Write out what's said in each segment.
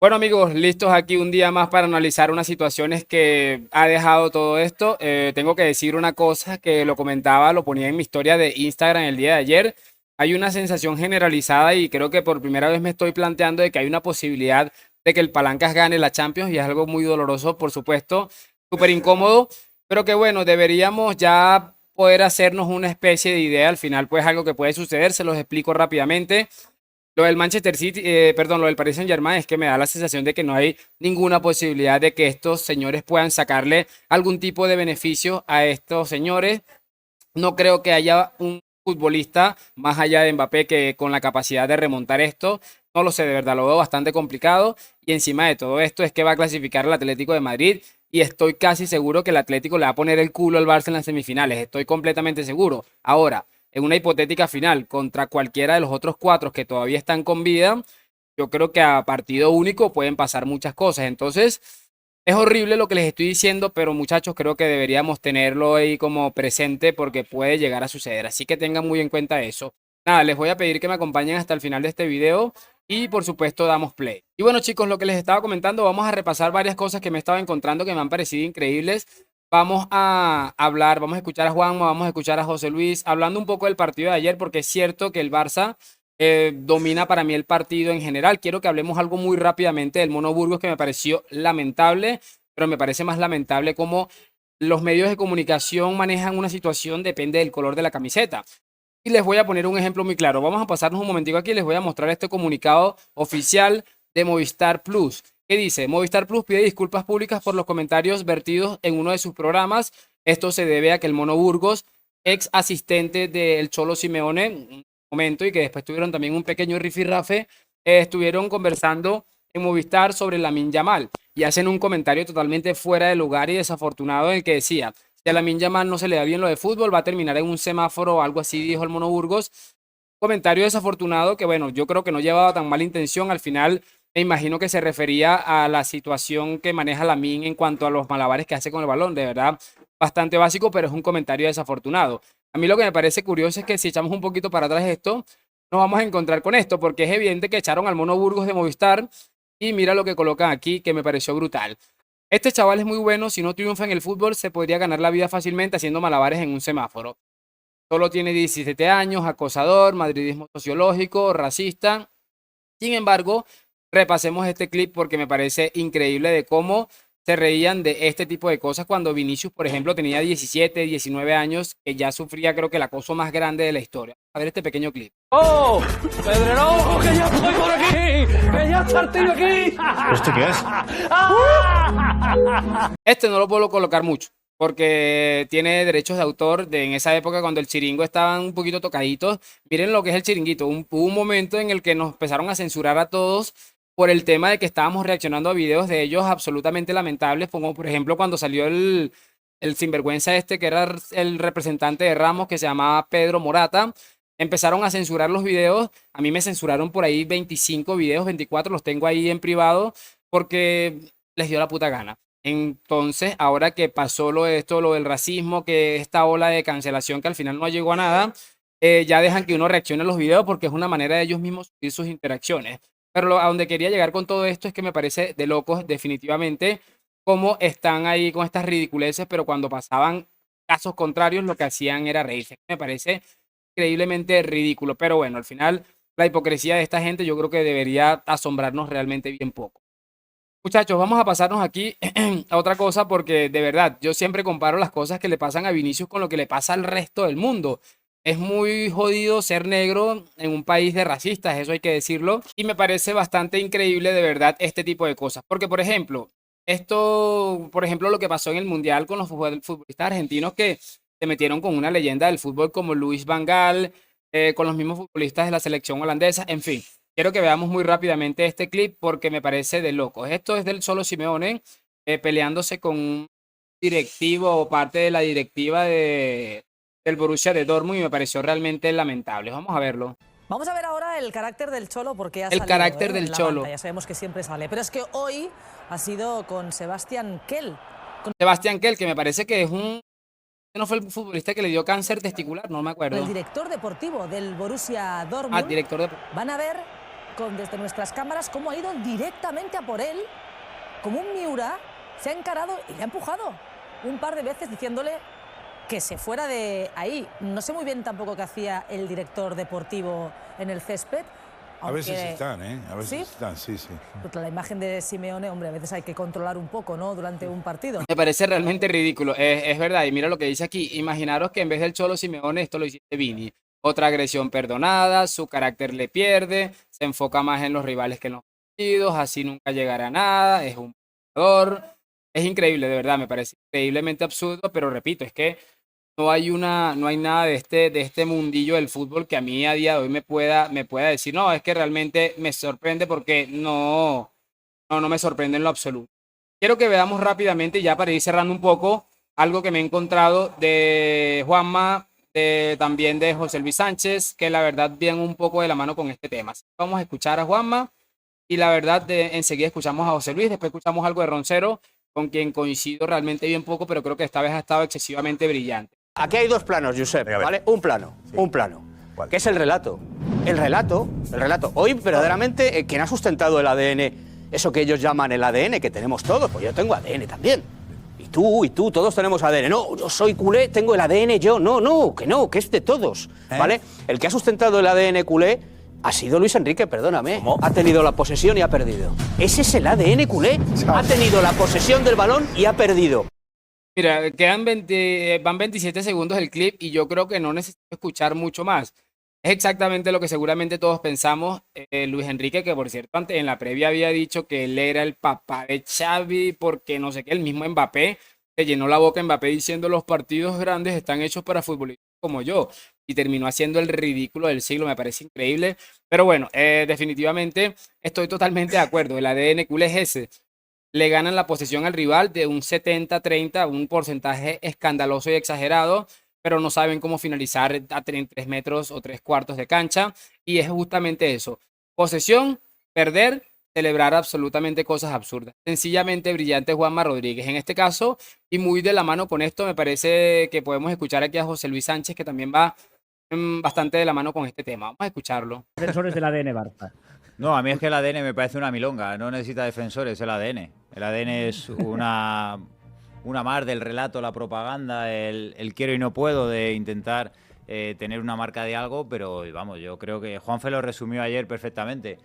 Bueno amigos, listos aquí un día más para analizar unas situaciones que ha dejado todo esto. Tengo que decir una cosa que lo comentaba, lo ponía en mi historia de Instagram el día de ayer. Hay una sensación generalizada y creo que por primera vez me estoy planteando de que hay una posibilidad de que el Palancas gane la Champions y es algo muy doloroso, por supuesto, súper incómodo, pero que bueno, deberíamos ya poder hacernos una especie de idea. Al final, pues algo que puede suceder, se los explico rápidamente. Lo del Manchester City, perdón, lo del Paris Saint-Germain es que me da la sensación de que no hay ninguna posibilidad de que estos señores puedan sacarle algún tipo de beneficio a estos señores. No creo que haya un futbolista más allá de Mbappé que con la capacidad de remontar esto. No lo sé, de verdad, lo veo bastante complicado. Y encima de todo esto es que va a clasificar el Atlético de Madrid y estoy casi seguro que el Atlético le va a poner el culo al Barça en las semifinales. Estoy completamente seguro. Ahora, en una hipotética final contra cualquiera de los otros cuatro que todavía están con vida, yo creo que a partido único pueden pasar muchas cosas. Entonces, es horrible lo que les estoy diciendo, pero muchachos, creo que deberíamos tenerlo ahí como presente porque puede llegar a suceder. Así que tengan muy en cuenta eso. Nada, les voy a pedir que me acompañen hasta el final de este video y por supuesto damos play. Y bueno chicos, lo que les estaba comentando, vamos a repasar varias cosas que me he estado encontrando que me han parecido increíbles. Vamos a hablar, vamos a escuchar a Juanma, vamos a escuchar a José Luis, hablando un poco del partido de ayer, porque es cierto que el Barça domina para mí el partido en general. Quiero que hablemos algo muy rápidamente del Mono Burgos que me pareció lamentable, pero me parece más lamentable cómo los medios de comunicación manejan una situación, depende del color de la camiseta. Y les voy a poner un ejemplo muy claro. Vamos a pasarnos un momentico aquí y les voy a mostrar este comunicado oficial de Movistar Plus. ¿Qué dice? Movistar Plus pide disculpas públicas por los comentarios vertidos en uno de sus programas. Esto se debe a que el Mono Burgos, ex asistente del Cholo Simeone, un momento, y que después tuvieron también un pequeño rifirrafe, estuvieron conversando en Movistar sobre Lamine Yamal y hacen un comentario totalmente fuera de lugar y desafortunado en el que decía: si a Lamine Yamal no se le da bien lo de fútbol, va a terminar en un semáforo o algo así, dijo el Mono Burgos. Comentario desafortunado que, bueno, yo creo que no llevaba tan mala intención. Al final, me imagino que se refería a la situación que maneja Lamine en cuanto a los malabares que hace con el balón. De verdad, bastante básico, pero es un comentario desafortunado. A mí lo que me parece curioso es que si echamos un poquito para atrás esto, nos vamos a encontrar con esto, porque es evidente que echaron al Mono Burgos de Movistar y mira lo que colocan aquí, que me pareció brutal. Este chaval es muy bueno, si no triunfa en el fútbol se podría ganar la vida fácilmente haciendo malabares en un semáforo. Solo tiene 17 años, acosador, madridismo sociológico, racista. Sin embargo, repasemos este clip porque me parece increíble de cómo se reían de este tipo de cosas cuando Vinicius, por ejemplo, tenía 17, 19 años, que ya sufría creo que el acoso más grande de la historia. A ver este pequeño clip. ¡Oh! ¡Pedrero! ¡Que ya estoy por aquí! ¡Que ya estoy aquí! ¿Esto qué es? Este no lo puedo colocar mucho porque tiene derechos de autor de en esa época cuando el chiringo estaban un poquito tocaditos. Miren lo que es el chiringuito. Hubo un momento en el que nos empezaron a censurar a todos por el tema de que estábamos reaccionando a videos de ellos absolutamente lamentables, como por ejemplo cuando salió el sinvergüenza este que era el representante de Ramos que se llamaba Pedro Morata. Empezaron a censurar los videos. A mí me censuraron por ahí 25 videos, 24 los tengo ahí en privado porque les dio la puta gana. Entonces, ahora que pasó lo de esto, lo del racismo, que esta ola de cancelación que al final no llegó a nada, ya dejan que uno reaccione a los videos porque es una manera de ellos mismos subir sus interacciones. Pero a donde quería llegar con todo esto es que me parece de locos definitivamente cómo están ahí con estas ridiculeces, pero cuando pasaban casos contrarios lo que hacían era reírse. Me parece increíblemente ridículo, pero bueno, al final la hipocresía de esta gente yo creo que debería asombrarnos realmente bien poco. Muchachos, vamos a pasarnos aquí a otra cosa porque de verdad yo siempre comparo las cosas que le pasan a Vinicius con lo que le pasa al resto del mundo. Es muy jodido ser negro en un país de racistas, eso hay que decirlo. Y me parece bastante increíble de verdad este tipo de cosas. Porque, por ejemplo, lo que pasó en el Mundial con los futbolistas argentinos que se metieron con una leyenda del fútbol como Luis Van Gaal, con los mismos futbolistas de la selección holandesa, en fin. Quiero que veamos muy rápidamente este clip porque me parece de locos. Esto es del Cholo Simeone peleándose con un directivo o parte de la directiva del Borussia de Dortmund y me pareció realmente lamentable. Vamos a verlo. Vamos a ver ahora el carácter del Cholo porque ha El salido carácter del en la Cholo. pantalla. Sabemos que siempre sale, pero es que hoy ha sido con Sebastián Kell. Sebastián Kell, que me parece que es un... ¿No fue el futbolista que le dio cáncer testicular? No me acuerdo. El director deportivo del Borussia Ah, Dortmund. director de... Van a ver desde nuestras cámaras cómo ha ido directamente a por él, como un Miura, se ha encarado y le ha empujado un par de veces diciéndole que se fuera de ahí. No sé muy bien tampoco qué hacía el director deportivo en el césped. A veces están, ¿eh? A veces ¿Sí? están, sí. La imagen de Simeone, hombre, a veces hay que controlar un poco, ¿no? Durante un partido. Me parece realmente ridículo, es verdad, y mira lo que dice aquí, imaginaros que en vez del Cholo Simeone esto lo hiciste Vini, otra agresión perdonada, su carácter le pierde, se enfoca más en los rivales que en los partidos, así nunca llegará a nada, es un jugador, es increíble, de verdad, me parece increíblemente absurdo, pero repito, es que no hay nada de este mundillo del fútbol que a mí a día de hoy me pueda decir, no, es que realmente me sorprende porque no me sorprende en lo absoluto. Quiero que veamos rápidamente, ya para ir cerrando un poco, algo que me he encontrado de Juanma, también de José Luis Sánchez, que la verdad vienen un poco de la mano con este tema. Vamos a escuchar a Juanma y la verdad enseguida escuchamos a José Luis, después escuchamos algo de Roncero, con quien coincido realmente bien poco, pero creo que esta vez ha estado excesivamente brillante. Aquí hay dos planos, Josep, ¿vale? Un plano, que es el relato. El relato. Hoy, verdaderamente, ¿quién ha sustentado el ADN? Eso que ellos llaman el ADN, que tenemos todos, pues yo tengo ADN también. Y tú, todos tenemos ADN. No, yo soy culé, tengo el ADN yo. No, que es de todos, ¿vale? El que ha sustentado el ADN culé ha sido Luis Enrique, perdóname. ¿Cómo? Ha tenido la posesión y ha perdido. Ese es el ADN culé. Ha tenido la posesión del balón y ha perdido. Mira, van 27 segundos del clip y yo creo que no necesito escuchar mucho más. Es exactamente lo que seguramente todos pensamos. Luis Enrique, que por cierto, antes en la previa había dicho que él era el papá de Xavi, porque no sé qué, el mismo Mbappé, se llenó la boca Mbappé diciendo los partidos grandes están hechos para futbolistas como yo. Y terminó haciendo el ridículo del siglo, me parece increíble. Pero bueno, definitivamente estoy totalmente de acuerdo. El ADN culé es ese. Le ganan la posesión al rival de un 70-30, un porcentaje escandaloso y exagerado, pero no saben cómo finalizar a 3 metros o 3 cuartos de cancha. Y es justamente eso. Posesión, perder, celebrar absolutamente cosas absurdas. Sencillamente brillante Juanma Rodríguez en este caso. Y muy de la mano con esto me parece que podemos escuchar aquí a José Luis Sánchez, que también va bastante de la mano con este tema. Vamos a escucharlo. Defensores del ADN Barça. No, a mí es que el ADN me parece una milonga, no necesita defensores el ADN. El ADN es una más del relato, la propaganda, el quiero y no puedo de intentar tener una marca de algo, pero vamos, yo creo que Juanfe lo resumió ayer perfectamente.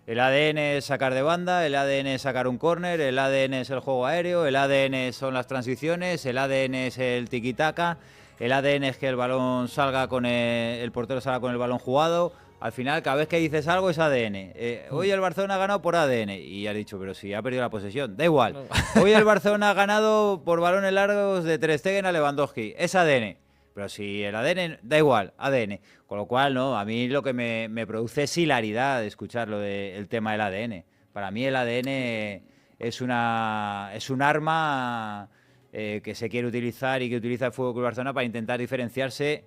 El ADN es sacar de banda, el ADN es sacar un córner, el ADN es el juego aéreo, el ADN son las transiciones, el ADN es el tiki-taka, el ADN es que el balón salga con el portero salga con el balón jugado. Al final, cada vez que dices algo es ADN. Hoy el Barcelona ha ganado por ADN. Y has dicho, pero si ha perdido la posesión. Da igual. Hoy el Barcelona ha ganado por balones largos de Ter Stegen a Lewandowski. Es ADN. Pero si el ADN, da igual, ADN. Con lo cual, no, a mí lo que me produce es hilaridad escuchar lo del tema del ADN. Para mí el ADN es un arma que se quiere utilizar y que utiliza el Fútbol Club Barcelona para intentar diferenciarse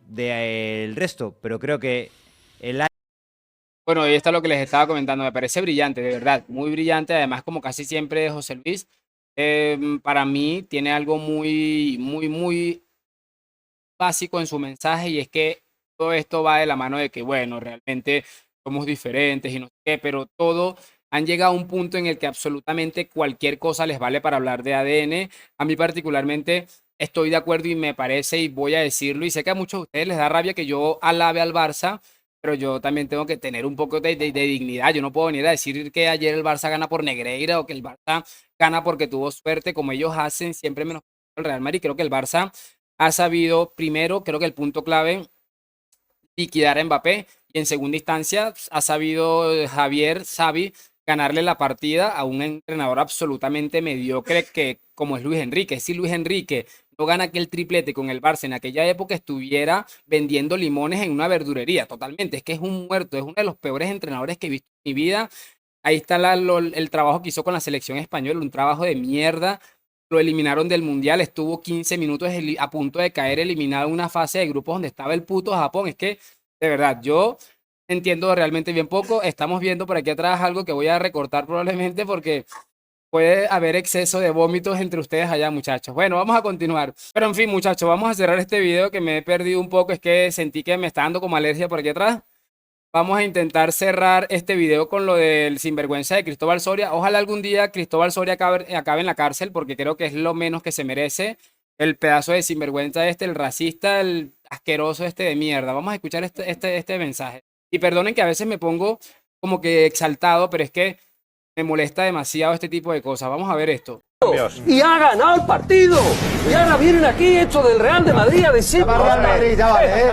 del resto. Pero creo que bueno, y esto es lo que les estaba comentando, me parece brillante, de verdad, muy brillante, además como casi siempre José Luis, para mí tiene algo muy básico en su mensaje y es que todo esto va de la mano de que, bueno, realmente somos diferentes y no sé qué, pero todo han llegado a un punto en el que absolutamente cualquier cosa les vale para hablar de ADN. A mí particularmente estoy de acuerdo y me parece, y voy a decirlo, y sé que a muchos de ustedes les da rabia que yo alabe al Barça, pero yo también tengo que tener un poco de dignidad. Yo no puedo venir a decir que ayer el Barça gana por Negreira o que el Barça gana porque tuvo suerte, como ellos hacen siempre menos el Real Madrid. Creo que el Barça ha sabido, primero, creo que el punto clave, liquidar a Mbappé, y en segunda instancia ha sabido Xavi, ganarle la partida a un entrenador absolutamente mediocre que como es Luis Enrique. Si Luis Enrique no gana aquel triplete con el Barça en aquella época, estuviera vendiendo limones en una verdurería, totalmente. Es que es un muerto, es uno de los peores entrenadores que he visto en mi vida. Ahí está el trabajo que hizo con la selección española, un trabajo de mierda. Lo eliminaron del Mundial, estuvo 15 minutos a punto de caer eliminado en una fase de grupos donde estaba el puto Japón. Es que, de verdad, yo entiendo realmente bien poco. Estamos viendo por aquí atrás algo que voy a recortar probablemente porque puede haber exceso de vómitos entre ustedes allá, muchachos. Bueno, vamos a continuar. Pero en fin, muchachos, vamos a cerrar este video que me he perdido un poco. Es que sentí que me está dando como alergia por aquí atrás. vamos a intentar cerrar este video con lo del sinvergüenza de Cristóbal Soria. Ojalá algún día Cristóbal Soria acabe en la cárcel, porque creo que es lo menos que se merece el pedazo de sinvergüenza este, el racista, el asqueroso este de mierda. Vamos a escuchar este mensaje. Y perdonen que a veces me pongo como que exaltado, pero es que me molesta demasiado este tipo de cosas. Vamos a ver esto. Y ha ganado el partido. Y ahora vienen aquí hechos del Real de Madrid a decir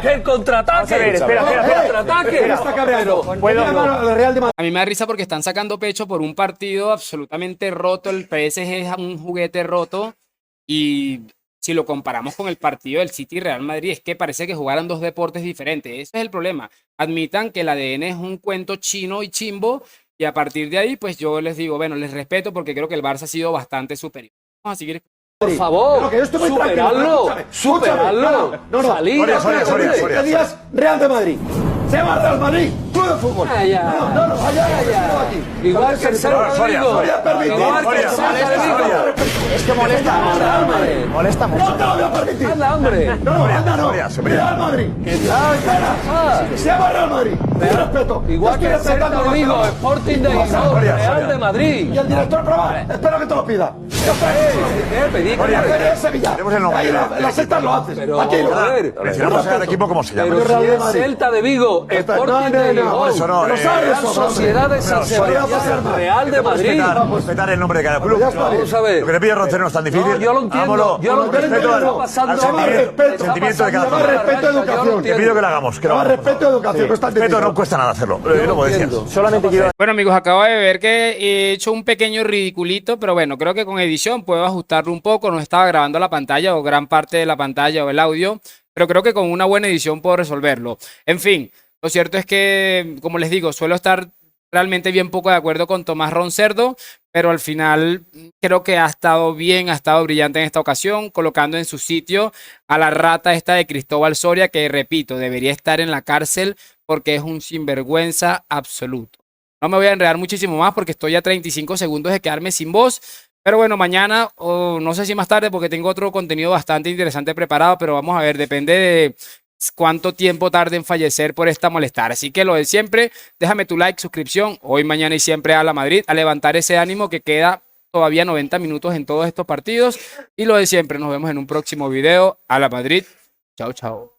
el contraataque. Espera. A mí me da risa porque están sacando pecho por un partido absolutamente roto. El PSG es un juguete roto. Y si lo comparamos con el partido del City y Real Madrid, es que parece que jugaran dos deportes diferentes. Ese es el problema. Admitan que el ADN es un cuento chino y chimbo. Y a partir de ahí, pues yo les digo, bueno, les respeto porque creo que el Barça ha sido bastante superior. Vamos a seguir. Por favor, superarlo. Soria. Días Real de Madrid. Se va Real Madrid. Club de fútbol. Igual que el Celta de Vigo. Es que molesta mucho. No te lo voy a permitir. Anda, hombre. No. Real Madrid. Se va Real Madrid. Respeto. Igual que el Celta de Vigo, Sporting de Gijón, Real de Madrid. Y el director Prava, espero que te lo pida. Tenemos el nombre. La Celta lo haces. Pero, Aquí lo joder, Mencionamos al equipo cómo se llama. Pero si es Celta de Vigo, Sporting de Gijón, eso no, Real Sociedad de San Sebastián, Real de Madrid. Respetar el nombre de cada club. Vamos a ver. Lo que le pide Roncero no es tan difícil. No, yo lo entiendo. Yo lo entiendo. Respeto Está pasando al sentimiento de cada Se llama club. respeto a educación. Te pido que lo hagamos. Se llama respeto a educación. No es tan Respeto difícil. no cuesta nada hacerlo. Lo decías. Solamente quiero Bueno, amigos, acabo de ver que he hecho un pequeño ridiculito, pero bueno, creo que con edición puedo ajustarlo un poco. No estaba grabando la pantalla o gran parte de la pantalla o el audio, pero creo que con una buena edición puedo resolverlo. En fin, lo cierto es que, como les digo, suelo estar realmente bien poco de acuerdo con Tomás Roncerdo, pero al final creo que ha estado bien, ha estado brillante en esta ocasión, colocando en su sitio a la rata esta de Cristóbal Soria, que repito, debería estar en la cárcel porque es un sinvergüenza absoluto. No me voy a enredar muchísimo más porque estoy a 35 segundos de quedarme sin voz. Pero bueno, mañana o no sé si más tarde porque tengo otro contenido bastante interesante preparado, pero vamos a ver, depende de cuánto tiempo tarde en fallecer por esta molestar. Así que lo de siempre, déjame tu like, suscripción, hoy, mañana y siempre a la Madrid, a levantar ese ánimo que queda todavía 90 minutos en todos estos partidos. Y lo de siempre, nos vemos en un próximo video. A la Madrid. Chao, chao.